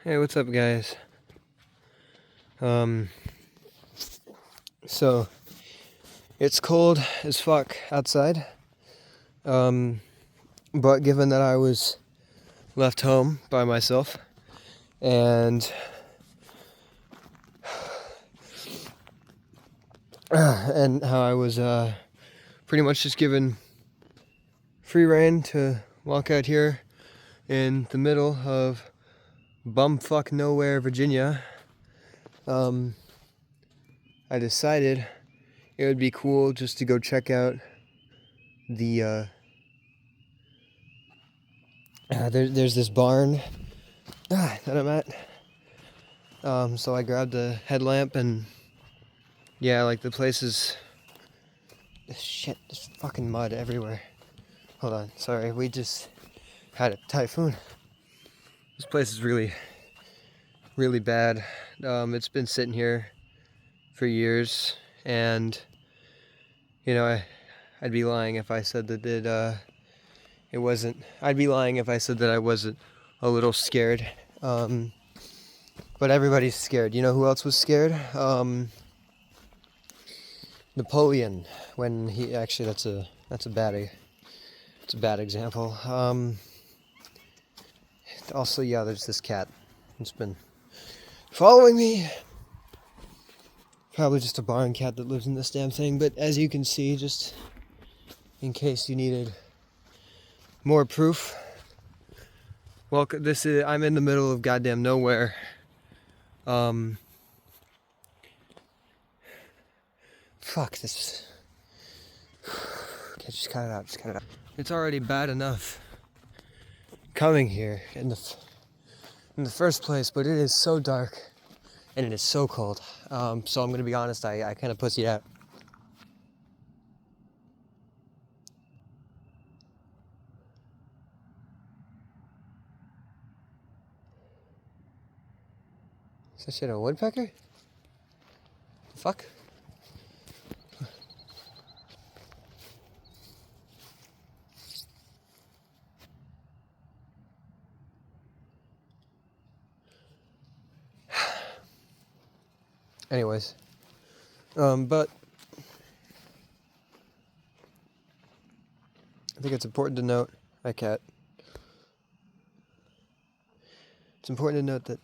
Hey, what's up, guys? So it's cold as fuck outside. But given that I was left home by myself and how I was pretty much just given free rein to walk out here in the middle of bumfuck nowhere, Virginia, I decided it would be cool just to go check out the there's this barn that I'm at. So I grabbed a headlamp and yeah, like the place is shit, there's fucking mud everywhere. Hold on, sorry, we just had a typhoon. This place is really, really bad. It's been sitting here for years, and you know, I'd be lying if I said that it wasn't. I'd be lying if I said that I wasn't a little scared. But everybody's scared. You know who else was scared? Napoleon, when he actually that's a bad example. Also, yeah, there's this cat. It's been following me. Probably just a barn cat that lives in this damn thing. But as you can see, just in case you needed more proof, well, I'm in the middle of goddamn nowhere. Fuck this. Okay, just cut it out. It's already bad enough coming here in the first place, but it is so dark and it is so cold. So I'm gonna be honest, I kind of pussied out. Is that shit a woodpecker? Fuck. Anyways, but I think it's important to note, hi cat. It's important to note that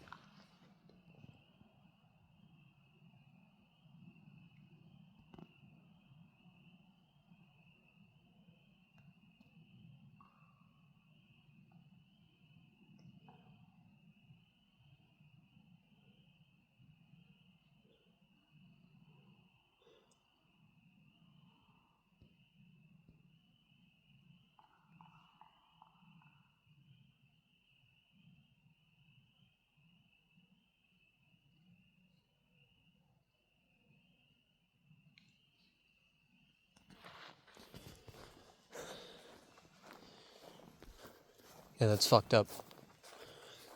yeah, that's fucked up.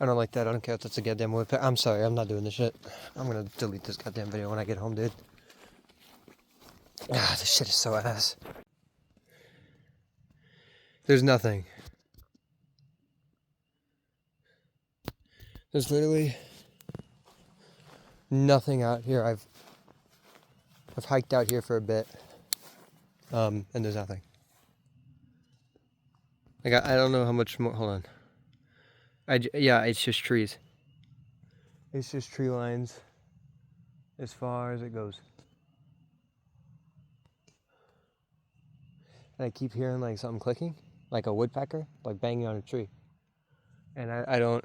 I don't like that. I don't care if that's a goddamn woodpecker. I'm sorry, I'm not doing this shit. I'm gonna delete this goddamn video when I get home, dude. Ah, this shit is so ass. There's nothing. There's literally nothing out here. I've hiked out here for a bit, and there's nothing. Like I don't know how much more. Hold on. Yeah, it's just trees. It's just tree lines as far as it goes. And I keep hearing like something clicking, like a woodpecker, like banging on a tree. And I don't.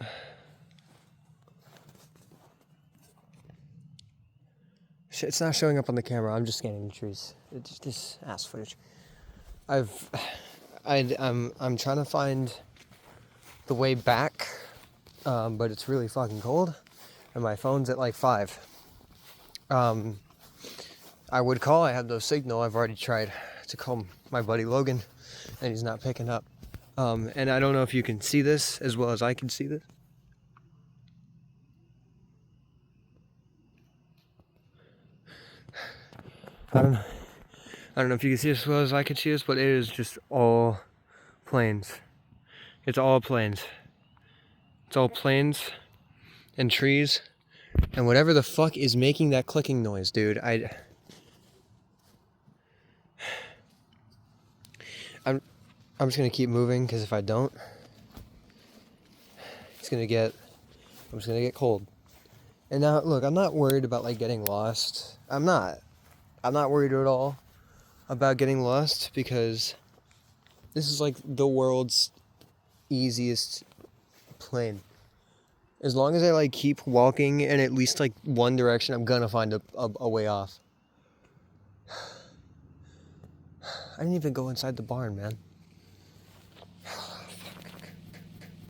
It's not showing up on the camera. I'm just scanning the trees. It's just ass footage. I'm trying to find the way back, but it's really fucking cold, and my phone's at like 5. I would call. I have no signal. I've already tried to call my buddy Logan, and he's not picking up. And I don't know if you can see this as well as I can see this. I don't know if you can see this as well as I can see this, but it is just all plains. It's all plains. It's all plains. and trees and whatever the fuck is making that clicking noise, dude. I'm just gonna keep moving, because if I don't, I'm just gonna get cold. And now, look, I'm not worried about like getting lost. I'm not worried at all about getting lost, because this is like the world's easiest plane. As long as I like keep walking in at least like one direction, I'm gonna find a way off. I didn't even go inside the barn, man.